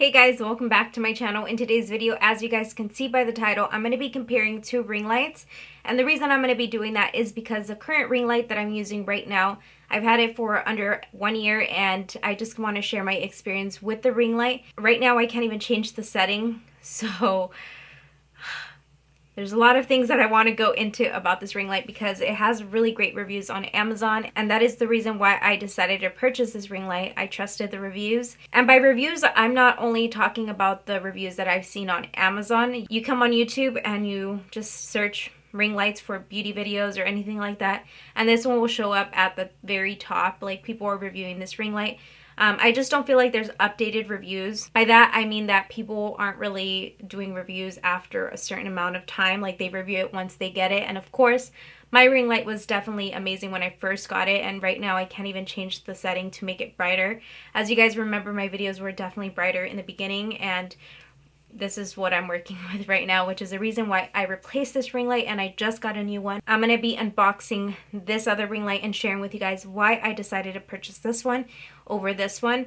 Hey guys, welcome back to my channel. In today's video, as you guys can see by the title, I'm going to be comparing two ring lights. And the reason I'm going to be doing that is because the current ring light that I'm using right now, I've had it for under 1 year and I just want to share my experience with the ring light. Right now I can't even change the setting, so there's a lot of things that I want to go into about this ring light because it has really great reviews on Amazon, and that is the reason why I decided to purchase this ring light. I trusted the reviews. And by reviews, I'm not only talking about the reviews that I've seen on Amazon. You come on YouTube and you just search ring lights for beauty videos or anything like that, and this one will show up at the very top, like people are reviewing this ring light. I just don't feel like there's updated reviews. By that, I mean that people aren't really doing reviews after a certain amount of time. Like, they review it once they get it. And of course, my ring light was definitely amazing when I first got it. And right now, I can't even change the setting to make it brighter. As you guys remember, my videos were definitely brighter in the beginning. And this is what I'm working with right now, which is the reason why I replaced this ring light and I just got a new one. I'm going to be unboxing this other ring light and sharing with you guys why I decided to purchase this one over this one.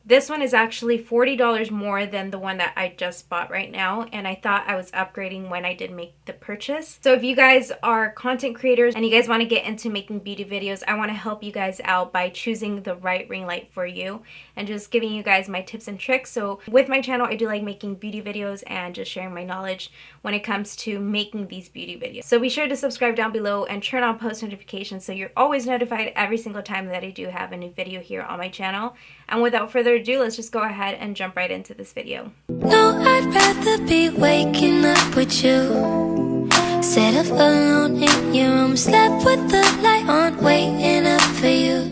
This one is actually $40 more than the one that I just bought right now, and I thought I was upgrading when I did make the purchase. So if you guys are content creators and you guys want to get into making beauty videos, I want to help you guys out by choosing the right ring light for you and just giving you guys my tips and tricks. So with my channel, I do like making beauty videos and just sharing my knowledge when it comes to making these beauty videos. So be sure to subscribe down below and turn on post notifications so you're always notified every single time that I do have a new video here on my channel. And without further ado, let's just go ahead and jump right into this video. No, I'd rather be waking up with you, set up alone in your room, slept with the light on, waiting up for you.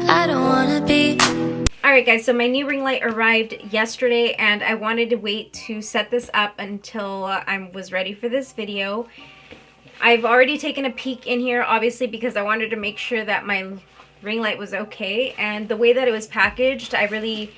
I don't wanna be. Alright guys, so my new ring light arrived yesterday and I wanted to wait to set this up until I was ready for this video. I've already taken a peek in here, obviously, because I wanted to make sure that my ring light was okay, and the way that it was packaged, I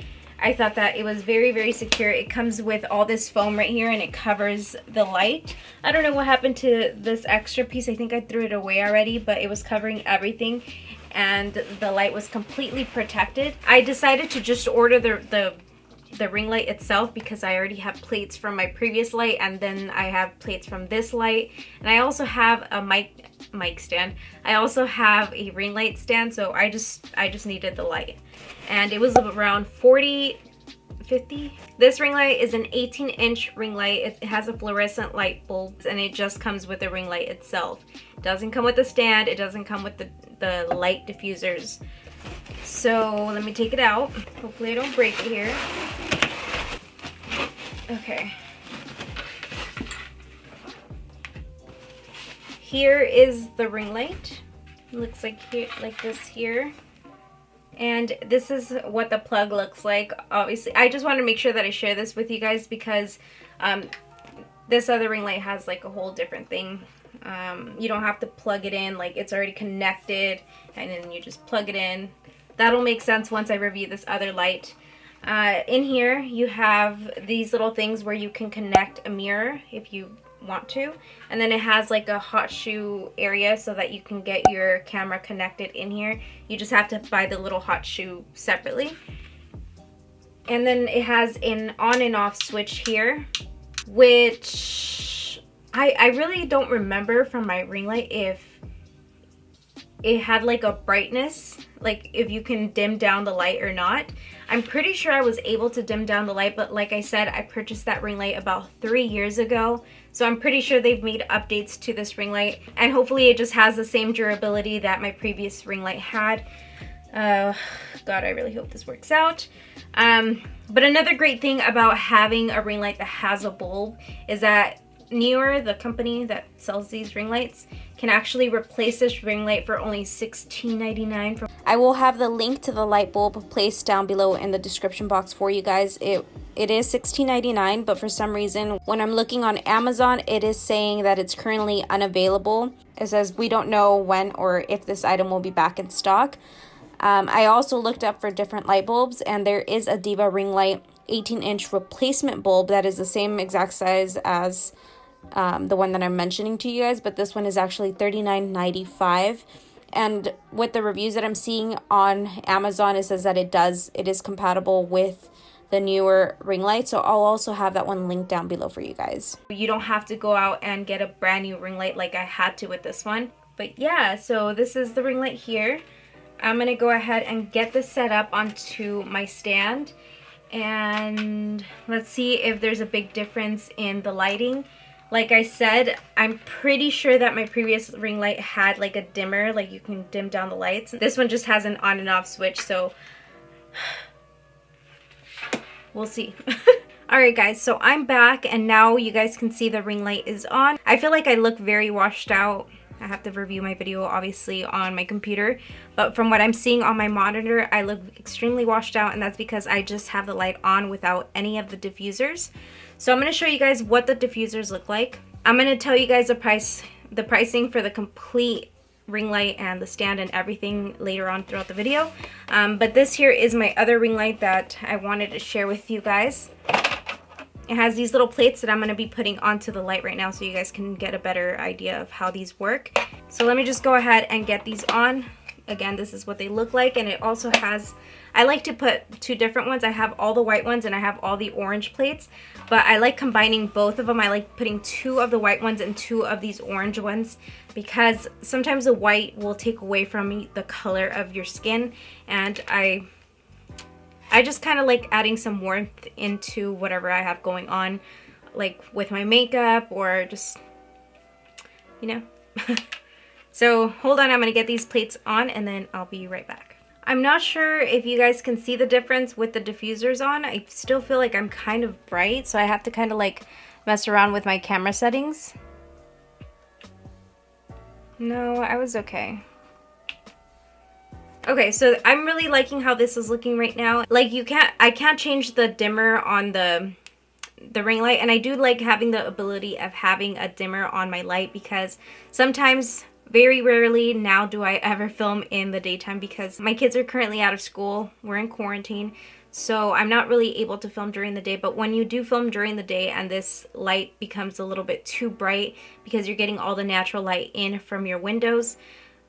thought that it was very secure. It comes with all this foam right here and it covers the light. I don't know what happened to this extra piece. I think I threw it away already, but it was covering everything and the light was completely protected. I decided to just order the ring light itself because I already have plates from my previous light, and then I have plates from this light, and I also have a mic stand. I also have a ring light stand, so I just needed the light, and it was around $40, $50. This ring light is an 18-inch ring light. It has a fluorescent light bulb, and it just comes with the ring light itself. It doesn't come with the stand. It doesn't come with the light diffusers. So let me take it out. Hopefully I don't break it here. Okay. Here is the ring light. It looks like this here. And this is what the plug looks like. Obviously, I just want to make sure that I share this with you guys because this other ring light has like a whole different thing. You don't have to plug it in, like it's already connected and then you just plug it in. That'll make sense once I review this other light. In here you have these little things where you can connect a mirror if you want to, and then it has like a hot shoe area so that you can get your camera connected in here. You just have to buy the little hot shoe separately. And then it has an on and off switch here, which I really don't remember from my ring light if it had like a brightness, like if you can dim down the light or not. I'm pretty sure I was able to dim down the light, but like I said, I purchased that ring light about 3 years ago, so I'm pretty sure they've made updates to this ring light, and hopefully it just has the same durability that my previous ring light had. God, I really hope this works out. But another great thing about having a ring light that has a bulb is that Neewer, the company that sells these ring lights, can actually replace this ring light for only $16.99. I will have the link to the light bulb placed down below in the description box for you guys. It is $16.99, but for some reason when I'm looking on Amazon, it is saying that it's currently unavailable. It says we don't know when or if this item will be back in stock. I also looked up for different light bulbs, and there is a Diva ring light 18-inch replacement bulb that is the same exact size as the one that I'm mentioning to you guys, but this one is actually $39.95. And with the reviews that I'm seeing on Amazon, it says that it is compatible with the Neewer ring light, so I'll also have that one linked down below for you guys. You don't have to go out and get a brand new ring light like I had to with this one. But yeah, so this is the ring light here. I'm gonna go ahead and get this set up onto my stand, and let's see if there's a big difference in the lighting. Like I said, I'm pretty sure that my previous ring light had like a dimmer, like you can dim down the lights. This one just has an on and off switch, so we'll see. Alright guys, so I'm back and now you guys can see the ring light is on. I feel like I look very washed out. I have to review my video obviously on my computer, but from what I'm seeing on my monitor, I look extremely washed out, and that's because I just have the light on without any of the diffusers. So I'm going to show you guys what the diffusers look like. I'm going to tell you guys the pricing for the complete ring light and the stand and everything later on throughout the video. But this here is my other ring light that I wanted to share with you guys. It has these little plates that I'm going to be putting onto the light right now so you guys can get a better idea of how these work. So let me just go ahead and get these on. Again, this is what they look like, and it also has, I like to put two different ones. I have all the white ones and I have all the orange plates, but I like combining both of them. I like putting two of the white ones and two of these orange ones because sometimes the white will take away from the color of your skin, and I just kind of like adding some warmth into whatever I have going on, like with my makeup or just, you know. So hold on, I'm going to get these plates on and then I'll be right back. I'm not sure if you guys can see the difference with the diffusers on. I still feel like I'm kind of bright, so I have to kind of like mess around with my camera settings. No, I was okay. Okay, so I'm really liking how this is looking right now. Like I can't change the dimmer on the ring light, and I do like having the ability of having a dimmer on my light because sometimes, very rarely now, do I ever film in the daytime because my kids are currently out of school. We're in quarantine, so I'm not really able to film during the day. But when you do film during the day and this light becomes a little bit too bright because you're getting all the natural light in from your windows,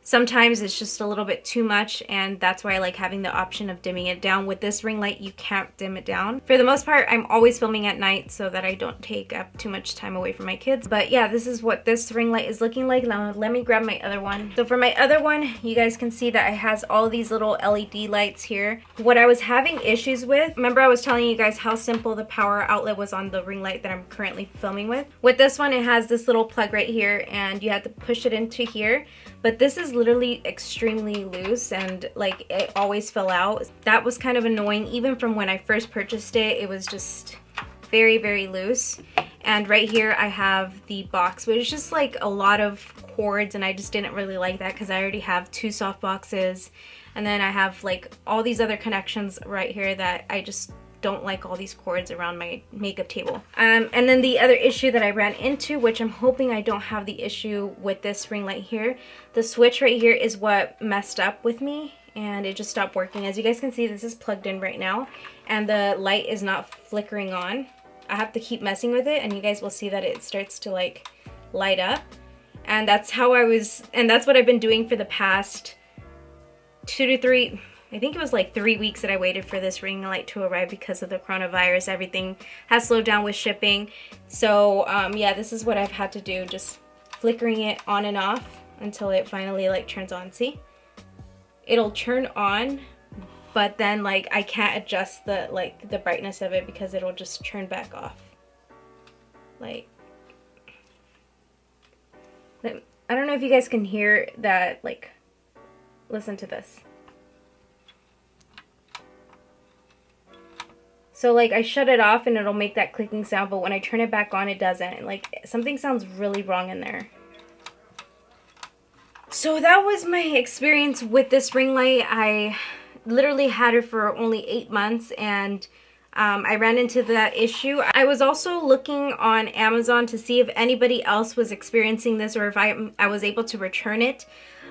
sometimes it's just a little bit too much, and that's why I like having the option of dimming it down. With this ring light, you can't dim it down. For the most part, I'm always filming at night so that I don't take up too much time away from my kids. But yeah, this is what this ring light is looking like. Now let me grab my other one. So for my other one, you guys can see that it has all these little LED lights here. What I was having issues with, remember I was telling you guys how simple the power outlet was on the ring light that I'm currently filming with. With this one, it has this little plug right here and you have to push it into here. But this is literally extremely loose and like it always fell out. That was kind of annoying. Even from when I first purchased it, it was just very, very loose. And right here I have the box, which is just like a lot of cords, and I just didn't really like that because I already have two soft boxes. And then I have like all these other connections right here that I just don't like all these cords around my makeup table. And then the other issue that I ran into, which I'm hoping I don't have the issue with this ring light here, the switch right here is what messed up with me and it just stopped working. As you guys can see, this is plugged in right now and the light is not flickering on. I have to keep messing with it and you guys will see that it starts to like light up. And that's how that's what I've been doing for the past 2 to 3, I think it was like 3 weeks that I waited for this ring light to arrive because of the coronavirus. Everything has slowed down with shipping. So yeah, this is what I've had to do, just flickering it on and off until it finally like turns on. See? It'll turn on, but then like I can't adjust the brightness of it because it'll just turn back off. Like, I don't know if you guys can hear that, like, listen to this. So like I shut it off and it'll make that clicking sound, but when I turn it back on, it doesn't. Like something sounds really wrong in there. So that was my experience with this ring light. I literally had it for only 8 months and I ran into that issue. I was also looking on Amazon to see if anybody else was experiencing this or if I was able to return it.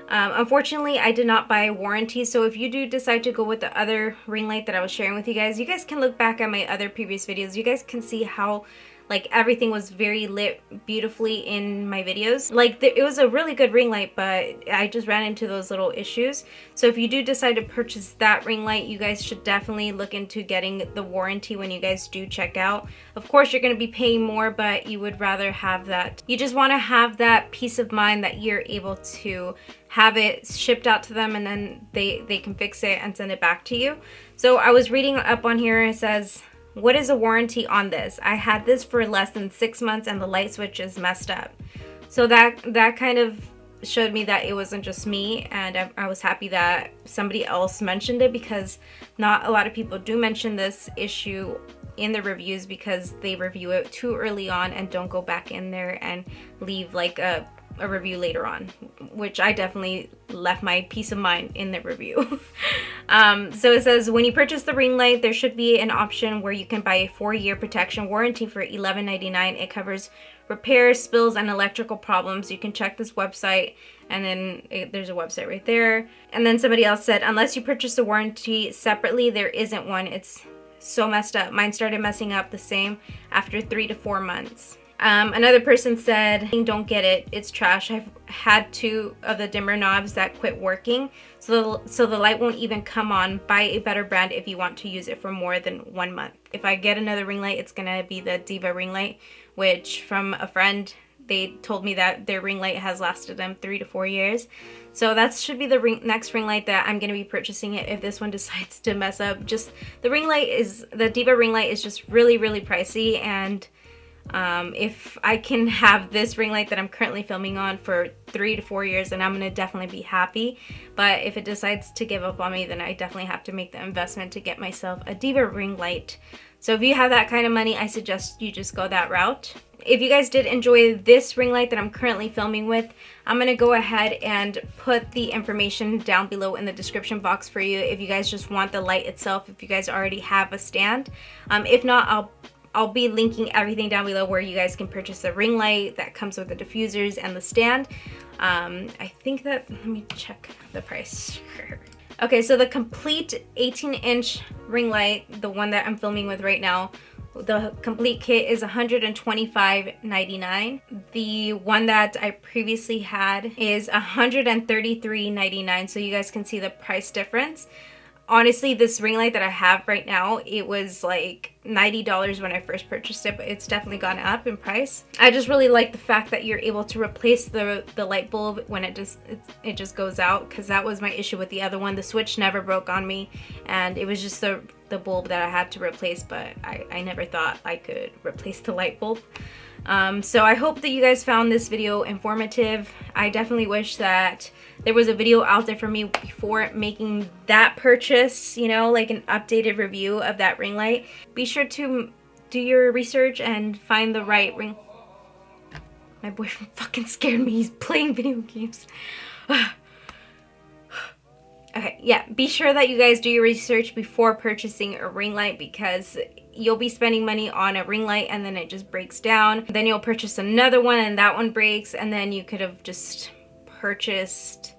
Unfortunately, I did not buy a warranty, so if you do decide to go with the other ring light that I was sharing with you guys can look back at my other previous videos. You guys can see how Like everything was very lit beautifully in my videos. Like it was a really good ring light, but I just ran into those little issues. So if you do decide to purchase that ring light, you guys should definitely look into getting the warranty when you guys do check out. Of course, you're going to be paying more, but you would rather have that. You just want to have that peace of mind that you're able to have it shipped out to them, and then they can fix it and send it back to you. So I was reading up on here, it says, what is a warranty on this? I had this for less than 6 months and the light switch is messed up. So that kind of showed me that it wasn't just me, and I was happy that somebody else mentioned it, because not a lot of people do mention this issue in the reviews because they review it too early on and don't go back in there and leave like a review later on, which I definitely left my peace of mind in the review. So it says, when you purchase the ring light, there should be an option where you can buy a 4-year protection warranty for $11.99. It covers repairs, spills, and electrical problems. You can check this website, and then there's a website right there. And then somebody else said, unless you purchase the warranty separately, there isn't one. It's so messed up. Mine started messing up the same after 3 to 4 months. Another person said, don't get it, it's trash. I've had 2 of the dimmer knobs that quit working, so the light won't even come on. Buy a better brand if you want to use it for more than 1 month. If I get another ring light, it's gonna be the Diva ring light, which from a friend, they told me that their ring light has lasted them 3 to 4 years. So that should be the next ring light that I'm gonna be purchasing it if this one decides to mess up. Just the Diva ring light is just really, really pricey, and if I can have this ring light that I'm currently filming on for 3 to 4 years, then I'm gonna definitely be happy. But if it decides to give up on me, then I definitely have to make the investment to get myself a Diva ring light. So if you have that kind of money, I suggest you just go that route. If you guys did enjoy this ring light that I'm currently filming with, I'm gonna go ahead and put the information down below in the description box for you if you guys just want the light itself, if you guys already have a stand. If not, I'll be linking everything down below where you guys can purchase the ring light that comes with the diffusers and the stand. I think that, let me check the price. Okay, so the complete 18-inch ring light, the one that I'm filming with right now, the complete kit is $125.99. The one that I previously had is $133.99, so you guys can see the price difference. Honestly, this ring light that I have right now, it was like $90 when I first purchased it, but it's definitely gone up in price. I just really like the fact that you're able to replace the light bulb when it just goes out, because that was my issue with the other one. The switch never broke on me, and it was just the bulb that I had to replace, but I never thought I could replace the light bulb. So I hope that you guys found this video informative. I definitely wish that there was a video out there for me before making that purchase, you know, like an updated review of that ring light. Be sure to do your research and find the right ring. My boyfriend fucking scared me. He's playing video games. Okay, yeah, be sure that you guys do your research before purchasing a ring light, because you'll be spending money on a ring light and then it just breaks down. Then you'll purchase another one and that one breaks, and then you could have just purchased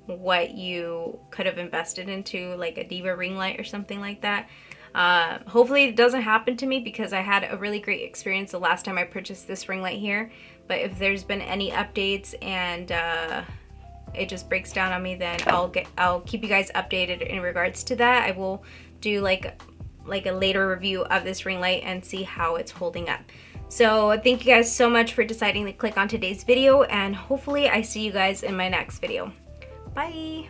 what you could have invested into, like a Diva ring light or something like that. Hopefully it doesn't happen to me, because I had a really great experience the last time I purchased this ring light here. But if there's been any updates and it just breaks down on me, then I'll keep you guys updated in regards to that. I will do like a later review of this ring light and see how it's holding up. So thank you guys so much for deciding to click on today's video, and hopefully I see you guys in my next video. Bye!